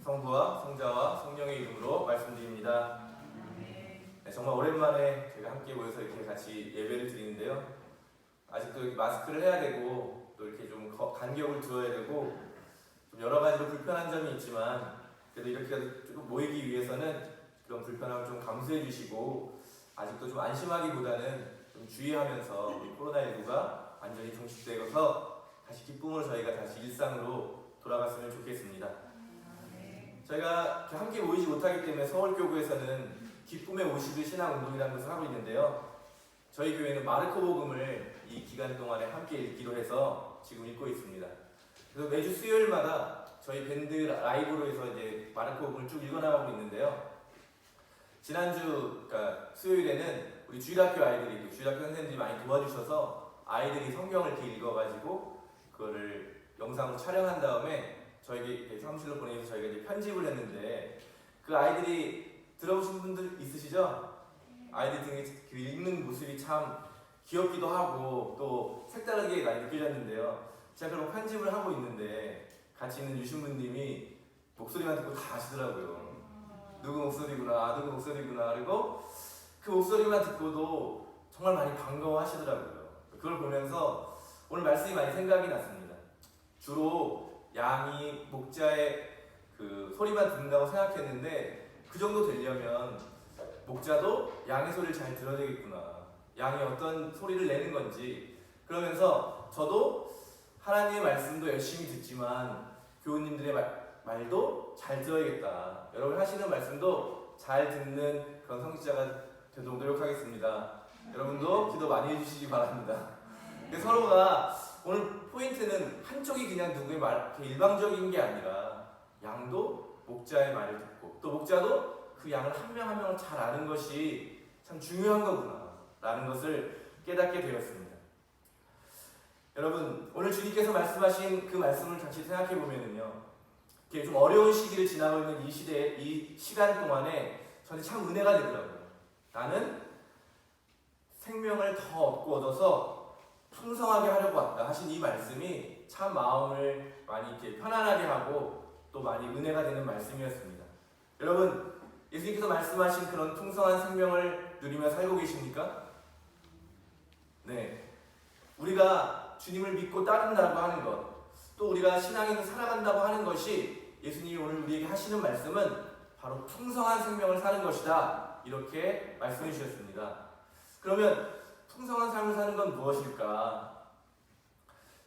성부와 성자와 성령의 이름으로 말씀드립니다. 네, 정말 오랜만에 제가 함께 모여서 이렇게 같이 예배를 드리는데요. 아직도 이렇게 마스크를 해야 되고 또 이렇게 좀 간격을 두어야 되고 좀 여러 가지로 불편한 점이 있지만 그래도 이렇게 조금 모이기 위해서는 그런 불편함을 좀 감수해 주시고 아직도 좀 안심하기보다는 좀 주의하면서 우리 코로나19가 완전히 종식되어서 다시 기쁨으로 저희가 다시 일상으로 돌아갔으면 좋겠습니다. 저희가 함께 모이지 못하기 때문에 서울교구에서는 기쁨의 50일 신앙운동이라는 것을 하고 있는데요. 저희 교회는 마르코 복음을 이 기간 동안에 함께 읽기로 해서 지금 읽고 있습니다. 그래서 매주 수요일마다 저희 밴드 라이브로 해서 이제 마르코 복음을 쭉 읽어나가고 있는데요. 지난주 그러니까 수요일에는 우리 주일학교 아이들이 주일학교 선생님들이 많이 도와주셔서 아이들이 성경을 이렇게 읽어가지고 그거를 영상으로 촬영한 다음에 저에게 사무실로 보내서 저희가 이제 편집을 했는데 그 아이들이 들어보신 분들 있으시죠? 아이들 등에 그 읽는 모습이 참 귀엽기도 하고 또 색다르게 많이 느껴졌는데요. 제가 그럼 편집을 하고 있는데 같이 있는 유신부님이 목소리만 듣고 다 아시더라고요. 누구 목소리구나, 누구 목소리구나. 그리고 그 목소리만 듣고도 정말 많이 반가워하시더라고요. 그걸 보면서 오늘 말씀이 많이 생각이 났습니다. 주로 양이 목자의 그 소리만 듣는다고 생각했는데 그 정도 되려면 목자도 양의 소리를 잘 들어야 되겠구나. 양이 어떤 소리를 내는 건지 그러면서 저도 하나님의 말씀도 열심히 듣지만 교우님들의 말도 잘 들어야겠다. 여러분 하시는 말씀도 잘 듣는 그런 성직자가 되도록 노력하겠습니다. 여러분도 기도 많이 해주시기 바랍니다. 서로가 오늘 포인트는 한쪽이 그냥 누구의 말 일방적인 게 아니라 양도 목자의 말을 듣고 또 목자도 그 양을 한 명 한 명을 잘 아는 것이 참 중요한 거구나 라는 것을 깨닫게 되었습니다. 여러분 오늘 주님께서 말씀하신 그 말씀을 같이 생각해 보면은요, 이렇게 좀 어려운 시기를 지나고 있는 이 시대, 이 시간 동안에 저는 참 은혜가 되더라고요. 나는 생명을 더 얻어서 풍성하게 하려고 왔다 하신 이 말씀이 참 마음을 많이 이렇게 편안하게 하고 또 많이 은혜가 되는 말씀이었습니다. 여러분 예수님께서 말씀하신 그런 풍성한 생명을 누리며 살고 계십니까? 네, 우리가 주님을 믿고 따른다고 하는 것, 또 우리가 신앙인을 살아간다고 하는 것이 예수님이 오늘 우리에게 하시는 말씀은 바로 풍성한 생명을 사는 것이다 이렇게 말씀해 주셨습니다. 그러면 풍성한 삶을 사는 건 무엇일까?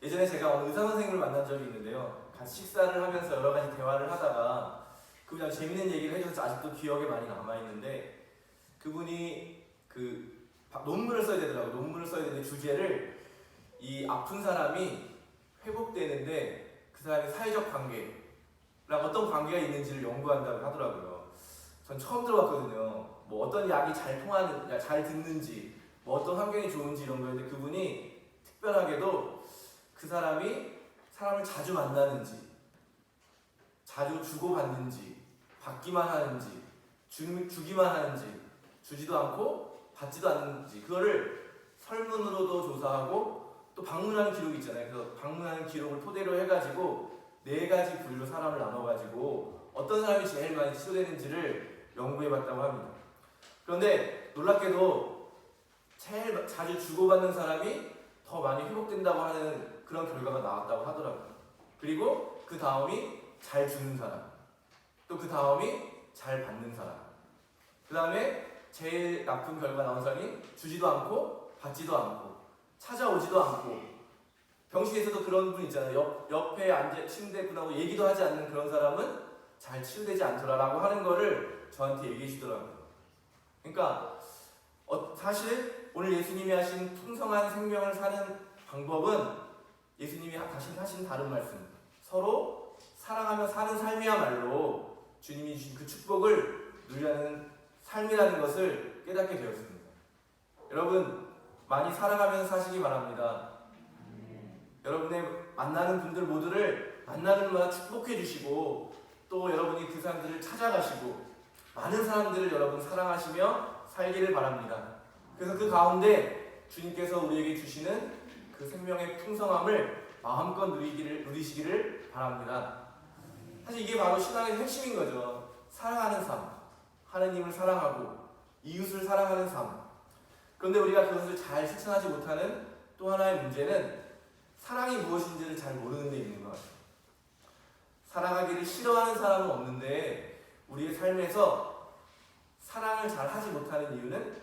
예전에 제가 어느 의사 선생님을 만난 적이 있는데요. 같이 식사를 하면서 여러 가지 대화를 하다가 그분이 재밌는 얘기를 해주셔서 아직도 기억에 많이 남아있는데 그분이 그 논문을 써야 되더라고요. 논문을 써야 되는데 주제를 이 아픈 사람이 회복되는데 그 사람의 사회적 관계랑 어떤 관계가 있는지를 연구한다고 하더라고요. 전 처음 들어봤거든요. 뭐 어떤 약이 잘 통하는, 잘 듣는지 뭐 어떤 환경이 좋은지 이런 거였는데 그분이 특별하게도 그 사람이 사람을 자주 만나는지 자주 주고받는지 받기만 하는지 주기만 하는지 주지도 않고 받지도 않는지 그거를 설문으로도 조사하고 또 방문하는 기록이 있잖아요. 그래서 방문하는 기록을 토대로 해가지고 4가지 부류로 사람을 나눠가지고 어떤 사람이 제일 많이 치료되는지를 연구해봤다고 합니다. 그런데 놀랍게도 제일 자주 주고받는 사람이 더 많이 회복된다고 하는 그런 결과가 나왔다고 하더라고요. 그리고 그 다음이 잘 주는 사람, 또 그 다음이 잘 받는 사람, 그 다음에 제일 나쁜 결과 나온 사람이 주지도 않고 받지도 않고 찾아오지도 않고 병실에서도 그런 분 있잖아요. 옆에 앉아 침대 분하고 얘기도 하지 않는 그런 사람은 잘 치유되지 않더라라고 하는 거를 저한테 얘기해 주더라고요. 그러니까 사실 오늘 예수님이 하신 풍성한 생명을 사는 방법은 예수님이 다시 하신 다른 말씀, 서로 사랑하며 사는 삶이야말로 주님이 주신 그 축복을 누리는 삶이라는 것을 깨닫게 되었습니다. 여러분 많이 사랑하면서 사시기 바랍니다. 여러분의 만나는 분들 모두를 만나는 마다 축복해 주시고 또 여러분이 그 사람들을 찾아가시고 많은 사람들을 여러분 사랑하시며 살기를 바랍니다. 그래서 그 가운데 주님께서 우리에게 주시는 그 생명의 풍성함을 마음껏 누리시기를 바랍니다. 사실 이게 바로 신앙의 핵심인 거죠. 사랑하는 삶, 하느님을 사랑하고 이웃을 사랑하는 삶. 그런데 우리가 그것을 잘 실천하지 못하는 또 하나의 문제는 사랑이 무엇인지를 잘 모르는 데 있는 것 같아요. 사랑하기를 싫어하는 사람은 없는데 우리의 삶에서 사랑을 잘 하지 못하는 이유는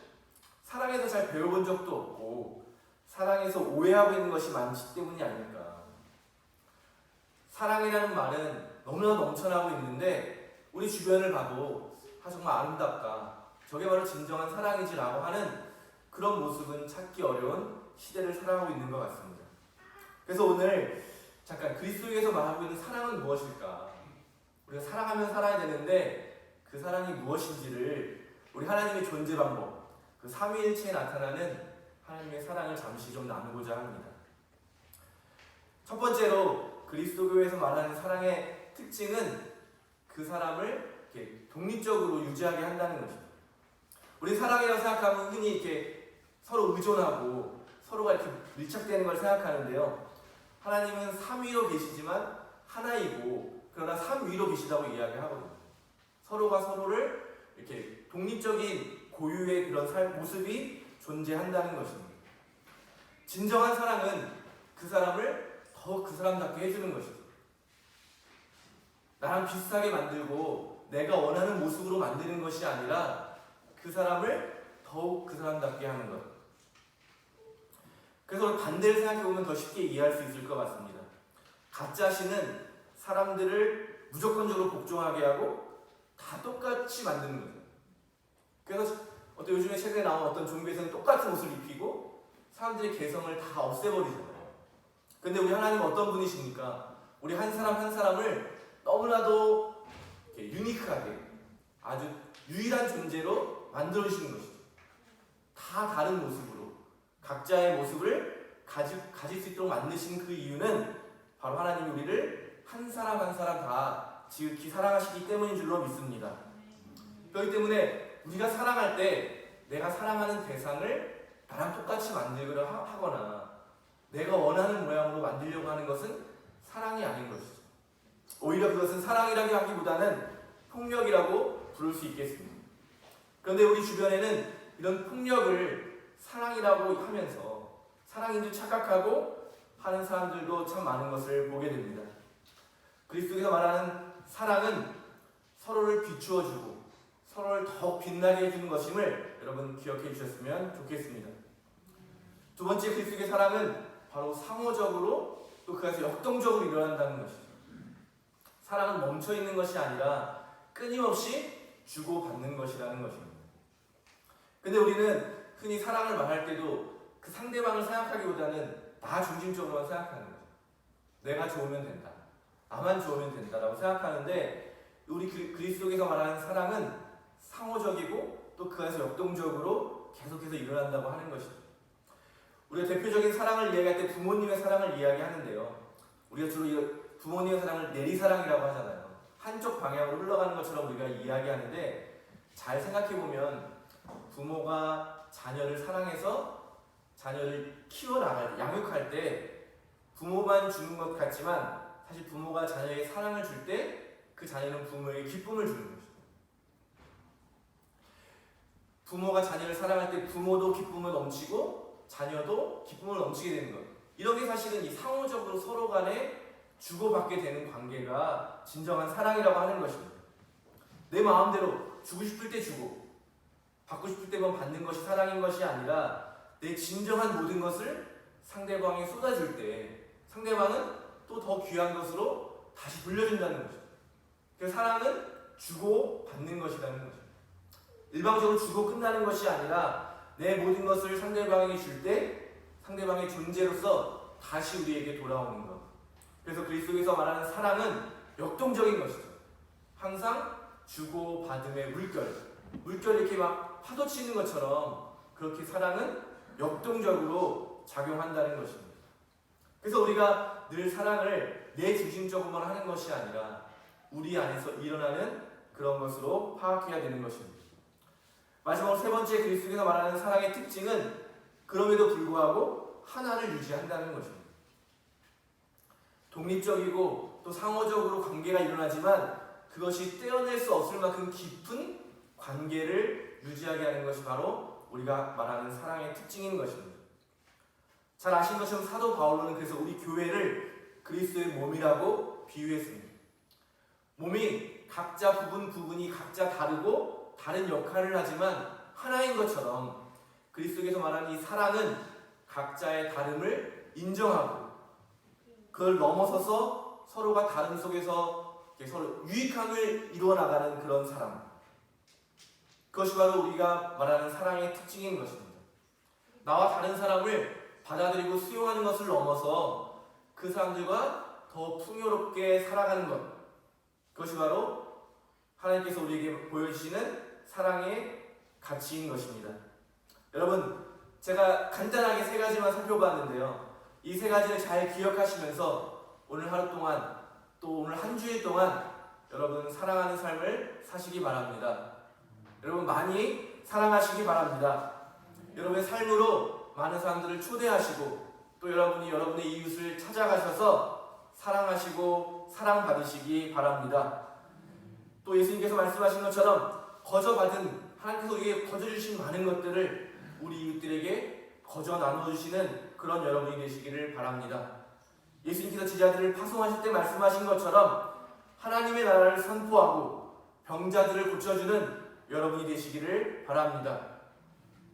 사랑에서 잘 배워본 적도 없고 사랑에서 오해하고 있는 것이 많기 때문이 아닐까. 사랑이라는 말은 너무나 넘쳐나고 있는데 우리 주변을 봐도 정말 아름답다, 저게 바로 진정한 사랑이지라고 하는 그런 모습은 찾기 어려운 시대를 살아가고 있는 것 같습니다. 그래서 오늘 잠깐 그리스도에서 말하고 있는 사랑은 무엇일까? 우리가 사랑하면 살아야 되는데 그 사랑이 무엇인지를 우리 하나님의 존재 방법, 그 삼위일체에 나타나는 하나님의 사랑을 잠시 좀 나누고자 합니다. 첫 번째로 그리스도교에서 말하는 사랑의 특징은 그 사람을 이렇게 독립적으로 유지하게 한다는 것입니다. 우리 사랑이라고 생각하면 흔히 이렇게 서로 의존하고 서로가 이렇게 밀착되는 걸 생각하는데요. 하나님은 삼위로 계시지만 하나이고 그러나 삼위로 계시다고 이야기하거든요. 서로가 서로를 이렇게 독립적인 고유의 그런 모습이 존재한다는 것입니다. 진정한 사랑은 그 사람을 더 그 사람답게 해주는 것이죠. 나랑 비슷하게 만들고 내가 원하는 모습으로 만드는 것이 아니라 그 사람을 더욱 그 사람답게 하는 것. 그래서 반대를 생각해보면 더 쉽게 이해할 수 있을 것 같습니다. 가짜 신은 사람들을 무조건적으로 복종하게 하고 다 똑같이 만드는 거죠. 그래서 요즘에 최근에 나온 어떤 종교에서는 똑같은 옷을 입히고 사람들의 개성을 다 없애버리잖아요. 근데 우리 하나님은 어떤 분이십니까? 우리 한 사람 한 사람을 너무나도 유니크하게 아주 유일한 존재로 만들어주시는 것이죠. 다 다른 모습으로 각자의 모습을 가질 수 있도록 만드신 그 이유는 바로 하나님이 우리를 한 사람 한 사람 다 지극히 사랑하시기 때문인 줄로 믿습니다. 그렇기 때문에 우리가 사랑할 때 내가 사랑하는 대상을 나랑 똑같이 만들기로 하거나 내가 원하는 모양으로 만들려고 하는 것은 사랑이 아닌 것이죠. 오히려 그것은 사랑이라고 하기보다는 폭력이라고 부를 수 있겠습니다. 그런데 우리 주변에는 이런 폭력을 사랑이라고 하면서 사랑인 줄 착각하고 하는 사람들도 참 많은 것을 보게 됩니다. 그리스도에서 말하는 사랑은 서로를 비추어주고 서로를 더욱 빛나게 해주는 것임을 여러분 기억해 주셨으면 좋겠습니다. 두 번째 그리스도의 사랑은 바로 상호적으로 또 그것이 역동적으로 일어난다는 것이죠. 사랑은 멈춰있는 것이 아니라 끊임없이 주고받는 것이라는 것입니다. 근데 우리는 흔히 사랑을 말할 때도 그 상대방을 생각하기보다는 나 중심적으로만 생각하는 거죠. 내가 좋으면 된다, 나만 좋으면 된다라고 생각하는데 우리 그리스도에서 말하는 사랑은 상호적이고 또 그 안에서 역동적으로 계속해서 일어난다고 하는 것이죠. 우리가 대표적인 사랑을 이야기할 때 부모님의 사랑을 이야기하는데요. 우리가 주로 부모님의 사랑을 내리사랑이라고 하잖아요. 한쪽 방향으로 흘러가는 것처럼 우리가 이야기하는데 잘 생각해보면 부모가 자녀를 사랑해서 자녀를 키워나갈 때, 양육할 때 부모만 주는 것 같지만 사실 부모가 자녀에게 사랑을 줄 때 그 자녀는 부모에게 기쁨을 주는 것이죠. 부모가 자녀를 사랑할 때 부모도 기쁨을 넘치고 자녀도 기쁨을 넘치게 되는 것. 이런 게 사실은 이 상호적으로 서로 간에 주고받게 되는 관계가 진정한 사랑이라고 하는 것입니다. 내 마음대로 주고 싶을 때 주고 받고 싶을 때만 받는 것이 사랑인 것이 아니라 내 진정한 모든 것을 상대방에 쏟아줄 때 상대방은 또 더 귀한 것으로 다시 돌려준다는 것이죠. 그래서 사랑은 주고받는 것이라는 것입니다. 일방적으로 주고 끝나는 것이 아니라 내 모든 것을 상대방에게 줄 때 상대방의 존재로서 다시 우리에게 돌아오는 것. 그래서 그리스도에서 말하는 사랑은 역동적인 것이죠. 항상 주고받음의 물결 이렇게 막 파도 치는 것처럼 그렇게 사랑은 역동적으로 작용한다는 것입니다. 그래서 우리가 늘 사랑을 내 중심적으로만 하는 것이 아니라 우리 안에서 일어나는 그런 것으로 파악해야 되는 것입니다. 마지막으로 세 번째 그리스도에서 말하는 사랑의 특징은 그럼에도 불구하고 하나를 유지한다는 것입니다. 독립적이고 또 상호적으로 관계가 일어나지만 그것이 떼어낼 수 없을 만큼 깊은 관계를 유지하게 하는 것이 바로 우리가 말하는 사랑의 특징인 것입니다. 잘 아시는 것처럼 사도 바울로는 그래서 우리 교회를 그리스도의 몸이라고 비유했습니다. 몸이 각자 부분이 각자 다르고 다른 역할을 하지만 하나인 것처럼 그리스도께서 말하는 이 사랑은 각자의 다름을 인정하고 그걸 넘어서서 서로가 다름 속에서 서로 유익함을 이루어 나가는 그런 사랑. 그것이 바로 우리가 말하는 사랑의 특징인 것입니다. 나와 다른 사람을 받아들이고 수용하는 것을 넘어서 그 사람들과 더 풍요롭게 살아가는 것. 그것이 바로 하나님께서 우리에게 보여주시는 사랑의 가치인 것입니다. 여러분, 제가 간단하게 세 가지만 살펴봤는데요. 이 세 가지를 잘 기억하시면서 오늘 하루 동안 또 오늘 한 주일 동안 여러분 사랑하는 삶을 사시기 바랍니다. 여러분 많이 사랑하시기 바랍니다. 여러분의 삶으로 많은 사람들을 초대하시고 또 여러분이 여러분의 이웃을 찾아가셔서 사랑하시고 사랑받으시기 바랍니다. 또 예수님께서 말씀하신 것처럼 거저받은 하나님께서 우리에게 거저주신 많은 것들을 우리 이웃들에게 거저 나눠주시는 그런 여러분이 되시기를 바랍니다. 예수님께서 제자들을 파송하실 때 말씀하신 것처럼 하나님의 나라를 선포하고 병자들을 고쳐주는 여러분이 되시기를 바랍니다.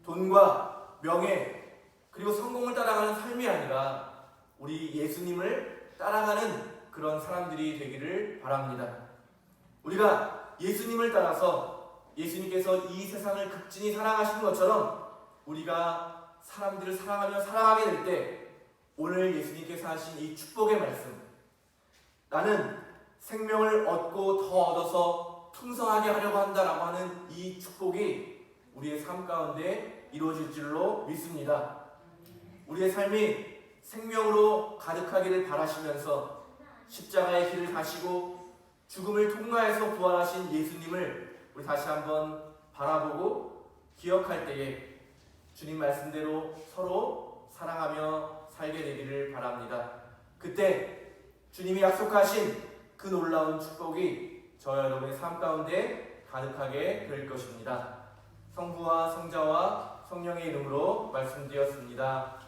돈과 명예 그리고 성공을 따라가는 삶이 아니라 우리 예수님을 따라가는 그런 사람들이 되기를 바랍니다. 우리가 예수님을 따라서 예수님께서 이 세상을 극진히 사랑하신 것처럼 우리가 사람들을 사랑하며 살아가게 될 때 오늘 예수님께서 하신 이 축복의 말씀, 나는 생명을 얻고 더 얻어서 풍성하게 하려고 한다라고 하는 이 축복이 우리의 삶 가운데 이루어질 줄로 믿습니다. 우리의 삶이 생명으로 가득하기를 바라시면서 십자가의 길을 가시고 죽음을 통과해서 부활하신 예수님을 우리 다시 한번 바라보고 기억할 때에 주님 말씀대로 서로 사랑하며 살게 되기를 바랍니다. 그때 주님이 약속하신 그 놀라운 축복이 저와 여러분의 삶 가운데 가득하게 될 것입니다. 성부와 성자와 성령의 이름으로 말씀드렸습니다.